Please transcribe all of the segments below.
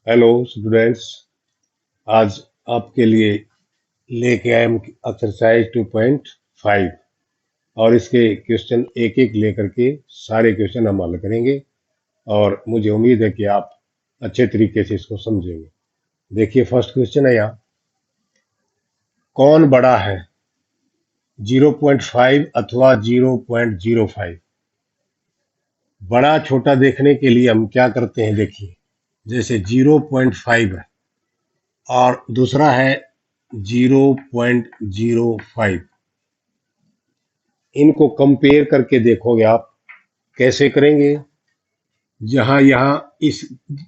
Hello students. आज आपके लिए लेके आए हम एक्सरसाइज 2.5 और इसके क्वेश्चन एक एक लेकर के सारे क्वेश्चन हम हल करेंगे और मुझे उम्मीद है कि आप अच्छे तरीके से इसको समझेंगे। देखिए, फर्स्ट क्वेश्चन है यहाँ, कौन बड़ा है, 0.5 अथवा 0.05? बड़ा छोटा देखने के लिए हम क्या करते हैं, देखिए, जैसे 0.5 है और दूसरा है 0.05, इनको कंपेयर करके देखोगे आप। कैसे करेंगे? जहां यहाँ इस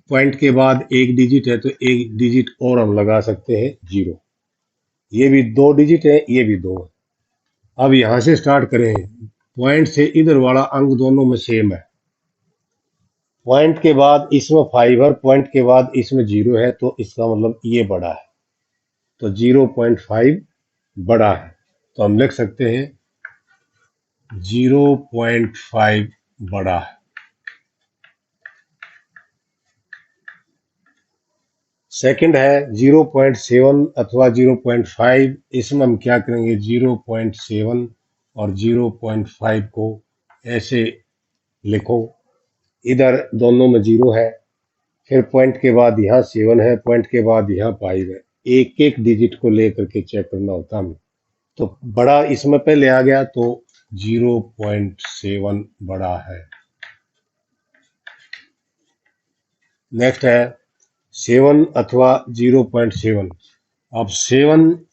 पॉइंट के बाद एक डिजिट है तो एक डिजिट और हम लगा सकते हैं, जीरो। ये भी दो डिजिट है, ये भी दो है। अब यहां से स्टार्ट करें, पॉइंट से इधर वाला अंक दोनों में सेम है। पॉइंट के बाद इसमें 5 है, पॉइंट के बाद इसमें जीरो है, तो इसका मतलब ये बड़ा है, तो 0.5 बड़ा है। तो हम लिख सकते हैं 0.5 बड़ा है। सेकंड है 0.7 अथवा 0.5, इसमें हम क्या करेंगे, 0.7 और 0.5 को ऐसे लिखो, इधर दोनों में जीरो है, फिर पॉइंट के बाद यहाँ 7 है, पॉइंट के बाद यहाँ 5 है। एक एक डिजिट को लेकर के चेक करना होता हमें। तो बड़ा इसमें पहले आ गया तो 0.7 बड़ा है। नेक्स्ट है 7 अथवा 0.7। अब 7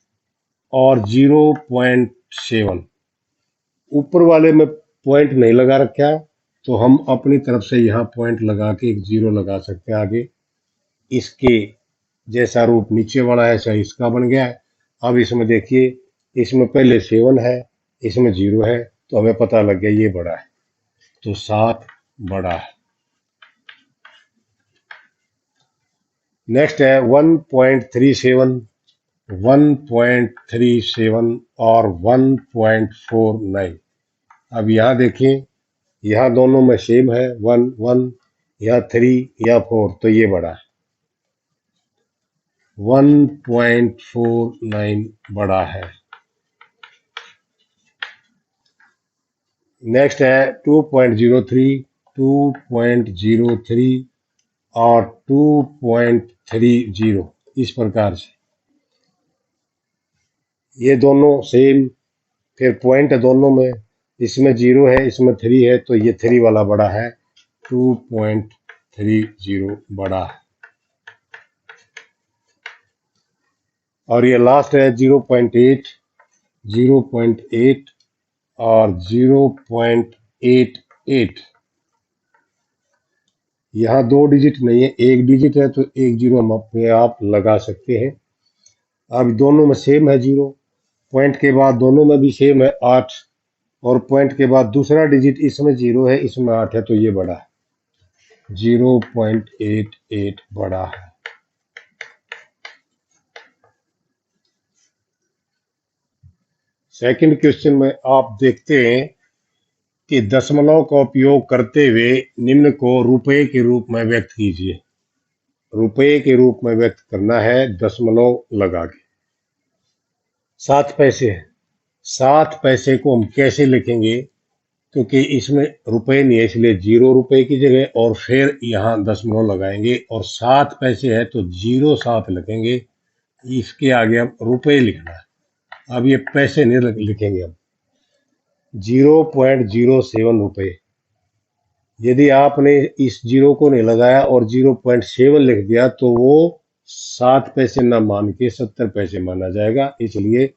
और 0.7, ऊपर वाले में पॉइंट नहीं लगा रखा है, तो हम अपनी तरफ से यहाँ पॉइंट लगा के एक जीरो लगा सकते हैं आगे। इसके जैसा रूप नीचे वाला है, ऐसा इसका बन गया है। अब इसमें देखिए, इसमें पहले 7 है, इसमें जीरो है, तो हमें पता लग गया ये बड़ा है, तो 7 बड़ा है। नेक्स्ट है 1.37, 1.37 और 1.49। अब यहाँ देखें, यहाँ दोनों में सेम है, 1 1, या 3 या 4, तो ये बड़ा है, 1.49 बड़ा है। नेक्स्ट है 2.03, 2.03 और 2.30, इस प्रकार से ये दोनों सेम। फिर पॉइंट है दोनों में, इसमें जीरो है, इसमें 3 है, तो ये 3 वाला बड़ा है, 2.30 बड़ा है। और ये लास्ट है 0.8, 0.8 और 0.88। यहाँ दो डिजिट नहीं है, एक डिजिट है, तो एक जीरो हम अपने आप लगा सकते हैं। अब दोनों में सेम है जीरो, पॉइंट के बाद दोनों में भी सेम है 8, और पॉइंट के बाद दूसरा डिजिट इसमें जीरो है, इसमें 8 है, तो ये बड़ा है, 0.88 बड़ा है। सेकंड क्वेश्चन में आप देखते हैं कि दशमलव का उपयोग करते हुए निम्न को रुपए के रूप में व्यक्त कीजिए। रुपए के रूप में व्यक्त करना है दशमलव लगा के। 7 पैसे है, 7 पैसे को हम कैसे लिखेंगे, क्योंकि इसमें रुपए नहीं है, इसलिए 0 रुपए की जगह और फिर यहाँ दशमलव लगाएंगे, और 7 पैसे है तो 0 7 लिखेंगे, इसके आगे हम रुपए लिखना है। अब ये पैसे नहीं लिखेंगे हम, 0.07 रुपए। यदि आपने इस जीरो को नहीं लगाया और 0.7 लिख दिया, तो वो 7 पैसे न मान के 70 पैसे माना जाएगा, इसलिए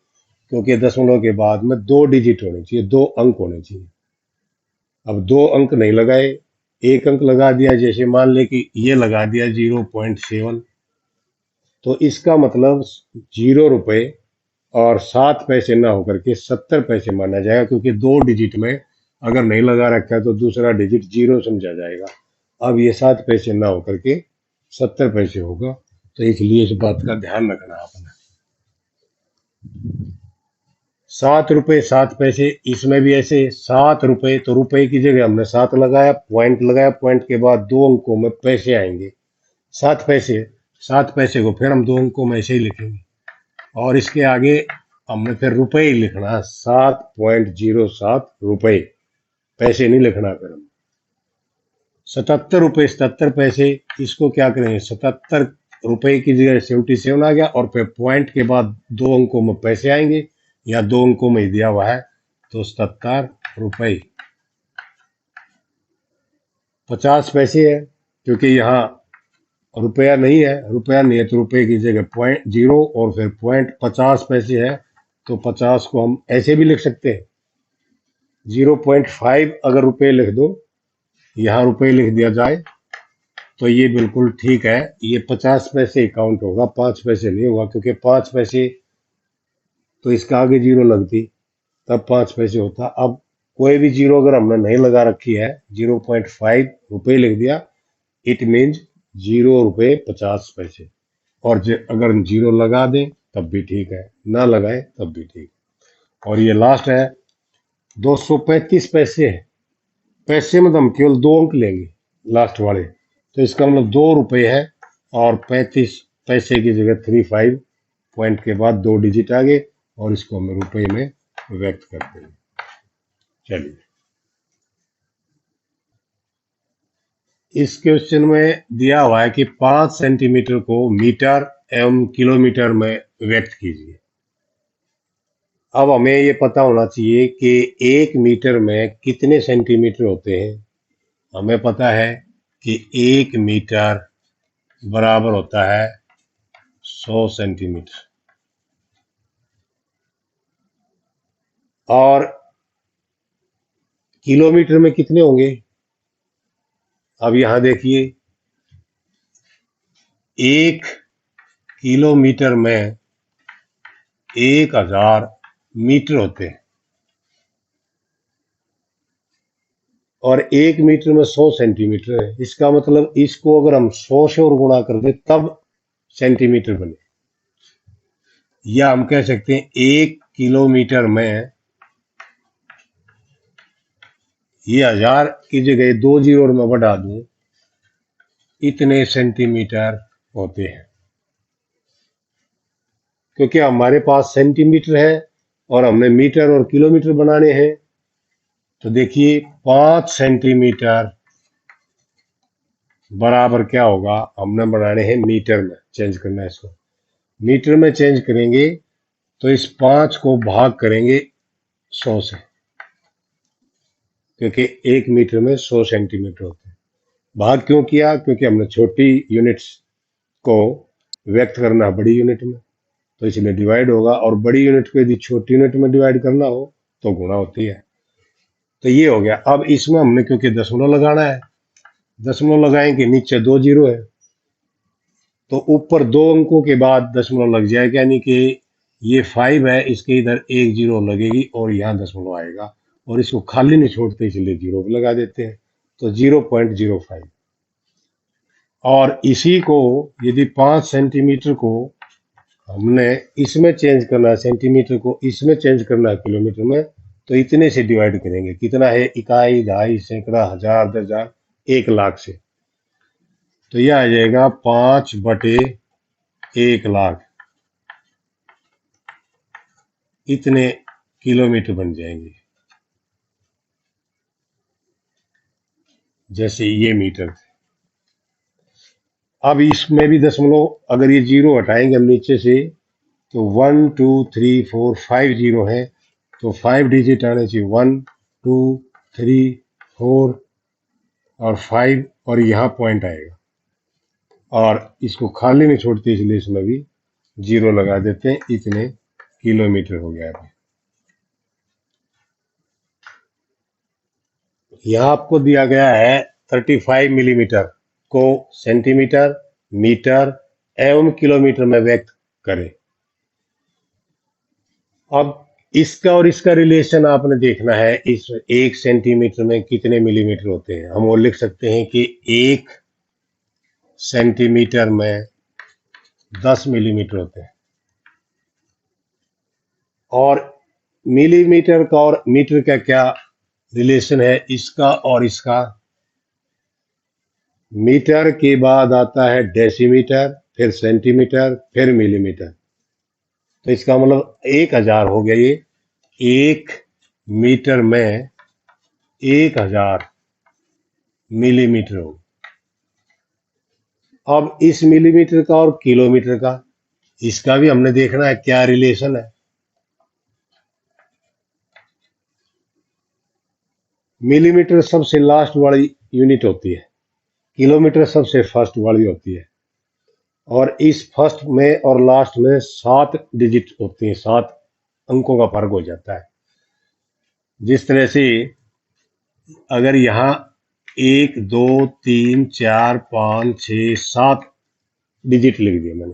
क्योंकि दशमलव के बाद में दो डिजिट होने चाहिए, दो अंक होने चाहिए। अब दो अंक नहीं लगाए, एक अंक लगा दिया, जैसे मान ले कि ये लगा दिया 0.7, तो इसका मतलब 0 रुपए और 7 पैसे ना होकर के 70 पैसे माना जाएगा, क्योंकि दो डिजिट में अगर नहीं लगा रखा है तो दूसरा डिजिट जीरो समझा जाएगा। अब ये 7 पैसे ना होकर के 70 पैसे होगा, तो इसलिए इस बात का ध्यान रखना आपने। 7 रुपए 7 पैसे, इसमें भी ऐसे 7 रुपए, तो रुपए की जगह हमने 7 लगाया, पॉइंट लगाया, पॉइंट के बाद दो अंकों में पैसे आएंगे, 7 पैसे। 7 पैसे को फिर हम 2 अंकों में ऐसे ही लिखेंगे और इसके आगे हमने फिर रुपए ही लिखना है, 7.07 रुपए, पैसे नहीं लिखना। फिर हम 77 रुपए 77 पैसे, इसको क्या करेंगे, 77 रुपए की जगह 77 आ गया और फिर पॉइंट के बाद 2 अंकों में पैसे आएंगे, या 2 अंकों में ही दिया हुआ है, तो 77 रुपए 50 पैसे है। क्योंकि यहाँ रुपया नहीं है, रुपया नहीं है तो रुपए की जगह पॉइंट 0 और फिर पॉइंट 50 पैसे है, तो 50 को हम ऐसे भी लिख सकते हैं, 0.5 अगर रुपए लिख दो, यहाँ रुपए लिख दिया जाए तो ये बिल्कुल ठीक है। ये 50 पैसे ही काउंट होगा, 5 पैसे नहीं होगा, क्योंकि 5 पैसे तो इसका आगे 0 लगती तब 5 पैसे होता। अब कोई भी 0 अगर हमने नहीं लगा रखी है, 0.5 रुपए लिख दिया, इट मीन्स 0 रुपए 50 पैसे। और अगर 0 लगा दें तब भी ठीक है, ना लगाए तब भी ठीक। और ये लास्ट है 235 पैसे है। पैसे में तो हम केवल 2 अंक लेंगे लास्ट वाले, तो इसका मतलब 2 रुपए है और 35 पैसे की जगह 35 पॉइंट के बाद 2 डिजिट आ गए और इसको हम रुपए में व्यक्त करते हैं। चलिए, इस क्वेश्चन में दिया हुआ है कि 5 सेंटीमीटर को मीटर एवं किलोमीटर में व्यक्त कीजिए। अब हमें ये पता होना चाहिए कि 1 मीटर में कितने सेंटीमीटर होते हैं। हमें पता है कि 1 मीटर बराबर होता है 100 सेंटीमीटर, और किलोमीटर में कितने होंगे। अब यहां देखिए, 1 किलोमीटर में 1000 मीटर होते हैं और 1 मीटर में 100 सेंटीमीटर है। इसका मतलब इसको अगर हम 100 से और गुणा कर दे तब सेंटीमीटर बने, या हम कह सकते हैं 1 किलोमीटर में, ये 1000 की जगह 2 जीरो और मैं बढ़ा दूं, इतने सेंटीमीटर होते हैं। क्योंकि हमारे पास सेंटीमीटर है और हमने मीटर और किलोमीटर बनाने हैं, तो देखिए 5 सेंटीमीटर बराबर क्या होगा, हमने बनाने हैं मीटर में, चेंज करना है इसको, मीटर में चेंज करेंगे तो इस 5 को भाग करेंगे 100 से, क्योंकि 1 मीटर में 100 सेंटीमीटर होते हैं। भाग क्यों किया, क्योंकि हमने छोटी यूनिट्स को व्यक्त करना बड़ी यूनिट में, तो इसलिए डिवाइड होगा, और बड़ी यूनिट को यदि छोटी यूनिट में डिवाइड करना हो तो गुणा होती है। तो ये हो गया। अब इसमें हमने क्योंकि दशमलव लगाना है, दशमलव लगाएंगे, नीचे 2 जीरो है तो ऊपर 2 अंकों के बाद दशमलव लग जाएगा, यानी कि ये 5 है, इसके इधर 1 जीरो लगेगी और यहाँ दशमलव आएगा, और इसको खाली नहीं छोड़ते इसलिए 0 भी लगा देते हैं, तो 0.05। और इसी को यदि 5 सेंटीमीटर को हमने इसमें चेंज करना है, सेंटीमीटर को इसमें चेंज करना है किलोमीटर में, तो इतने से डिवाइड करेंगे। कितना है, इकाई, दहाई, सैकड़ा, हजार, 10,000, 1 लाख से, तो यह आ जाएगा 5/1 लाख, इतने किलोमीटर बन जाएंगे। जैसे ये मीटर थे। अब इसमें भी दशमलव, अगर ये 0 हटाएंगे हम नीचे से, तो 1 2 3 4 5 जीरो है, तो 5 डिजिट आने चाहिए, 1 2 3 4 और 5, और यहाँ पॉइंट आएगा, और इसको खाली नहीं छोड़ते इसलिए इसमें भी 0 लगा देते हैं, इतने किलोमीटर हो गया। अभी यहाँ आपको दिया गया है 35 मिलीमीटर को सेंटीमीटर, मीटर एवं किलोमीटर में व्यक्त करें। अब इसका और इसका रिलेशन आपने देखना है, इस 1 सेंटीमीटर में कितने मिलीमीटर होते हैं। हम वो लिख सकते हैं कि 1 सेंटीमीटर में 10 मिलीमीटर होते हैं, और मिलीमीटर का और मीटर का क्या रिलेशन है, इसका और इसका। मीटर के बाद आता है डेसीमीटर, फिर सेंटीमीटर, फिर मिलीमीटर। तो इसका मतलब 1000 हो गया ये। 1 मीटर में 1000 मिलीमीटर हो। अब इस मिलीमीटर का और किलोमीटर का, इसका भी हमने देखना है क्या रिलेशन है। मिलीमीटर सबसे लास्ट वाली यूनिट होती है, किलोमीटर सबसे फर्स्ट वाली होती है। और इस फर्स्ट में और लास्ट में 7 डिजिट होती हैं, 7 अंकों का फर्क हो जाता है। जिस तरह से अगर यहाँ 1 2 3 4 5 6 7 डिजिट लिख दिए मैंने,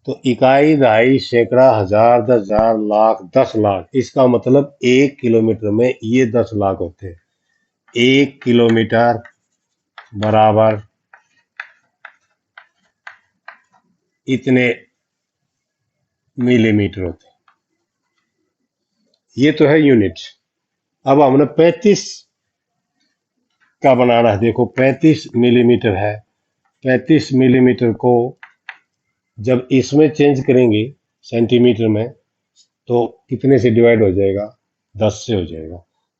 तो इकाई, दहाई, सैकड़ा, हजार, 10,000, लाख, 10 लाख, इसका मतलब 1 किलोमीटर में ये 10 लाख होते हैं। 1 किलोमीटर बराबर इतने मिलीमीटर होते हैं। ये तो है यूनिट। अब हमने 35 का बनाना है। देखो 35 मिलीमीटर है। 35 मिलीमीटर को जब इसमें चेंज करेंगे सेंटीमीटर में, तो कितने से डिवाइड हो जाएगा? 10 से हो जाएगा।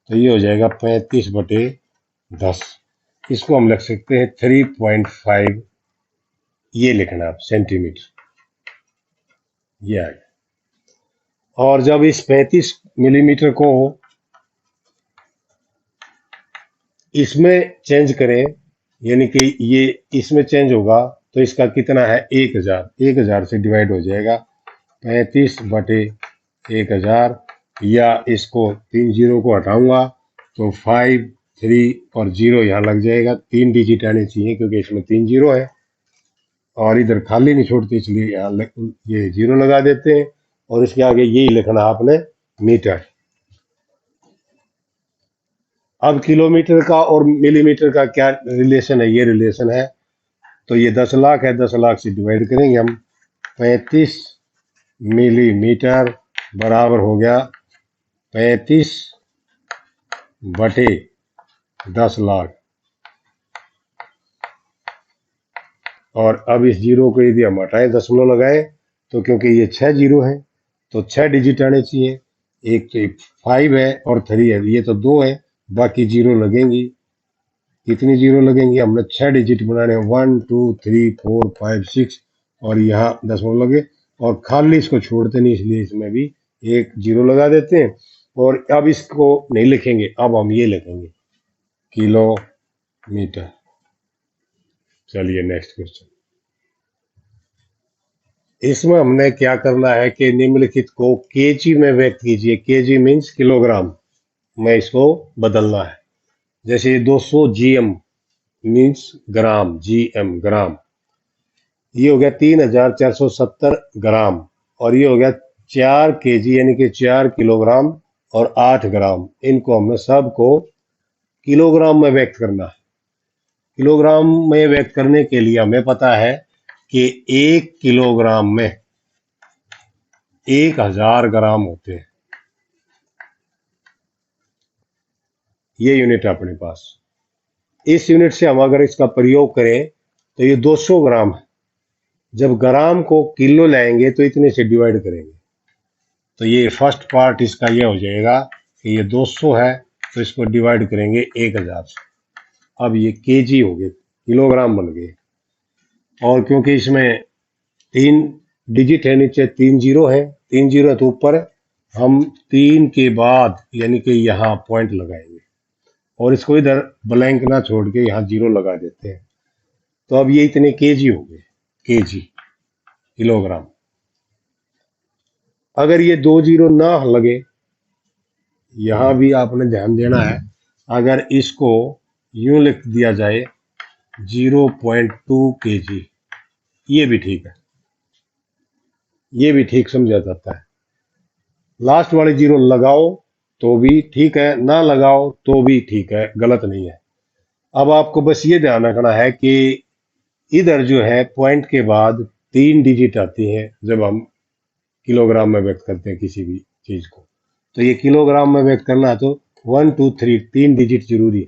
तो ये हो जाएगा 35/10। इसको हम लिख सकते हैं 3.5। ये लिखना आप सेंटीमीटर, ये आ गया। और जब इस 35 मिलीमीटर को इसमें चेंज करें, यानी कि ये इसमें चेंज होगा, तो इसका कितना है? 1000। 1000 से डिवाइड हो जाएगा 35/1000। या इसको 3 जीरो को हटाऊंगा तो 5, 3 और 0 यहाँ लग जाएगा। 3 डिजिट आने चाहिए क्योंकि इसमें 3 जीरो है और इधर खाली नहीं छोड़ते, इसलिए यहाँ ये 0 लगा देते हैं। और इसके आगे यही लिखना आपने, मीटर। अब किलोमीटर का और मिलीमीटर का क्या रिलेशन है? ये रिलेशन है। तो ये 10 लाख है, 10 लाख से डिवाइड करेंगे हम। 35 मिलीमीटर बराबर हो गया 35/10 लाख। और अब इस जीरो को यदि हम हटाएं, दशमलव लगाएं, तो क्योंकि ये 6 जीरो है तो 6 डिजिट आने चाहिए। एक तो 5 है और 3 है, ये तो 2 है, बाकी जीरो लगेंगी। कितनी जीरो लगेंगी? हमने 6 डिजिट बनाने, 1 2 3 4 5 6, और यहाँ दशमलव लगे। और खाली इसको छोड़ते नहीं, इसलिए इसमें भी एक जीरो लगा देते हैं। और अब इसको नहीं लिखेंगे, अब हम ये लिखेंगे, किलोमीटर। चलिए नेक्स्ट क्वेश्चन। इसमें हमने क्या करना है कि निम्नलिखित को केजी में व्यक्त कीजिए। केजी मीन्स किलोग्राम में इसको बदलना है। जैसे 200 जीएम मीन्स ग्राम, जीएम ग्राम। ये हो गया 3470 ग्राम। और ये हो गया 4 केजी यानी कि 4 किलोग्राम और 8 ग्राम। इनको हमने सबको किलोग्राम में व्यक्त करना है। किलोग्राम में व्यक्त करने के लिए हमें पता है कि 1 किलोग्राम में 1000 ग्राम होते हैं। ये यूनिट अपने पास। इस यूनिट से हम अगर इसका प्रयोग करें तो ये 200 ग्राम है। जब ग्राम को किलो लाएंगे तो इतने से डिवाइड करेंगे। तो ये फर्स्ट पार्ट इसका ये हो जाएगा कि ये 200 है, तो इसको डिवाइड करेंगे 1000 से। अब ये केजी हो गए, किलोग्राम बन गए। और क्योंकि इसमें 3 डिजिट है, नीचे 3 जीरो है, 3 जीरो है तो ऊपर हम 3 के बाद यानी कि यहाँ पॉइंट लगाएंगे और इसको इधर ब्लैंक ना छोड़ के यहाँ जीरो लगा देते हैं। तो अब ये इतने केजी हो गए, केजी किलोग्राम। अगर ये 2 जीरो ना लगे, यहां भी आपने ध्यान देना है। अगर इसको यूं लिख दिया जाए 0.2 केजी, ये भी ठीक है, ये भी ठीक समझा जाता है। लास्ट वाले जीरो लगाओ तो भी ठीक है, ना लगाओ तो भी ठीक है, गलत नहीं है। अब आपको बस ये ध्यान रखना है कि इधर जो है पॉइंट के बाद 3 डिजिट आती हैं जब हम किलोग्राम में व्यक्त करते हैं किसी भी चीज को। तो ये किलोग्राम में व्यक्त करना है तो 1 2 3 3 डिजिट जरूरी है।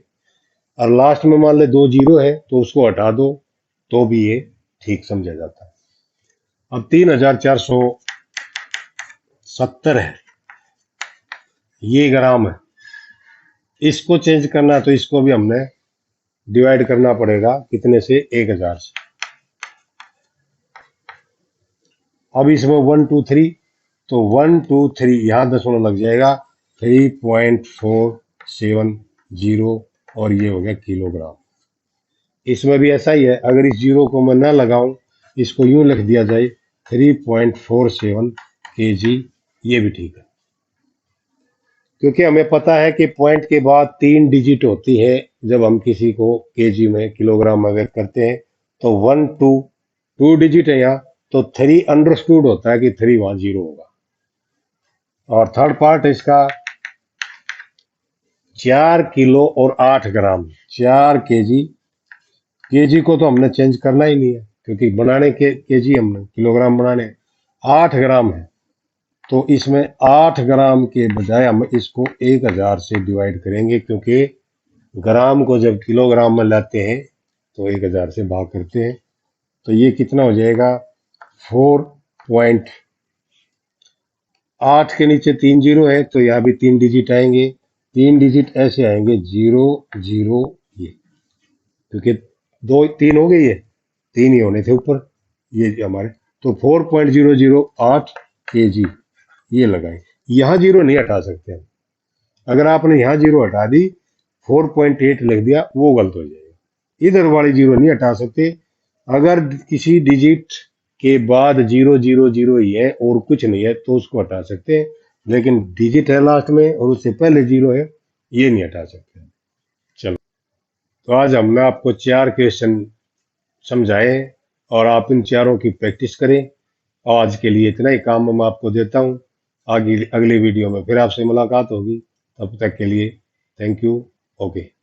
और लास्ट में मान ले 2 जीरो है तो उसको हटा दो तो भी ये ठीक समझा जाता है। अब 3470 है, ये ग्राम है। इसको चेंज करना है तो इसको भी हमने डिवाइड करना पड़ेगा कितने से, 1000 से। अब इसमें 1 2 3, तो 1 2 3 यहां दशमलव लग जाएगा, 3.470 और ये हो गया किलोग्राम। इसमें भी ऐसा ही है, अगर इस जीरो को मैं ना लगाऊं, इसको यूं लिख दिया जाए 3.47 kg, ये भी ठीक है, क्योंकि हमें पता है कि पॉइंट के बाद 3 डिजिट होती है। जब हम किसी को केजी में, किलोग्राम में व्यक्त करते हैं तो 1 2 डिजिट है यहाँ, तो 3 अंडरस्टूड होता है कि 3 वहां जीरो होगा। और थर्ड पार्ट इसका 4 किलो और 8 ग्राम, 4 केजी। केजी को तो हमने चेंज करना ही नहीं है, क्योंकि बनाने के केजी हमने किलोग्राम बनाने। 8 ग्राम है, तो इसमें 8 ग्राम के बजाय हम इसको 1000 से डिवाइड करेंगे, क्योंकि ग्राम को जब किलोग्राम में लाते हैं तो 1000 से भाग करते हैं। तो ये कितना हो जाएगा, 4.8 के नीचे 3 जीरो है, तो यहाँ भी 3 डिजिट आएंगे। 3 डिजिट ऐसे आएंगे 0 0, ये क्योंकि 2 3 हो गई है, 3 ही होने थे ऊपर ये हमारे। तो 4.008 kg ये लगाए। यहाँ जीरो नहीं हटा सकते हम, अगर आपने यहाँ जीरो हटा दी, 4.8 लिख दिया, वो गलत हो जाएगा। इधर वाली जीरो नहीं हटा सकते। अगर किसी डिजिट के बाद 0 0 0 ही है और कुछ नहीं है तो उसको हटा सकते हैं, लेकिन डिजिट है लास्ट में और उससे पहले जीरो है, ये नहीं हटा सकते। चलो, तो आज हमने आपको 4 क्वेश्चन समझाए और आप इन चारों की प्रैक्टिस करें। आज के लिए इतना ही काम मैं आपको देता हूँ। आगे अगली वीडियो में फिर आपसे मुलाकात होगी, तब तक के लिए थैंक यू। ओके।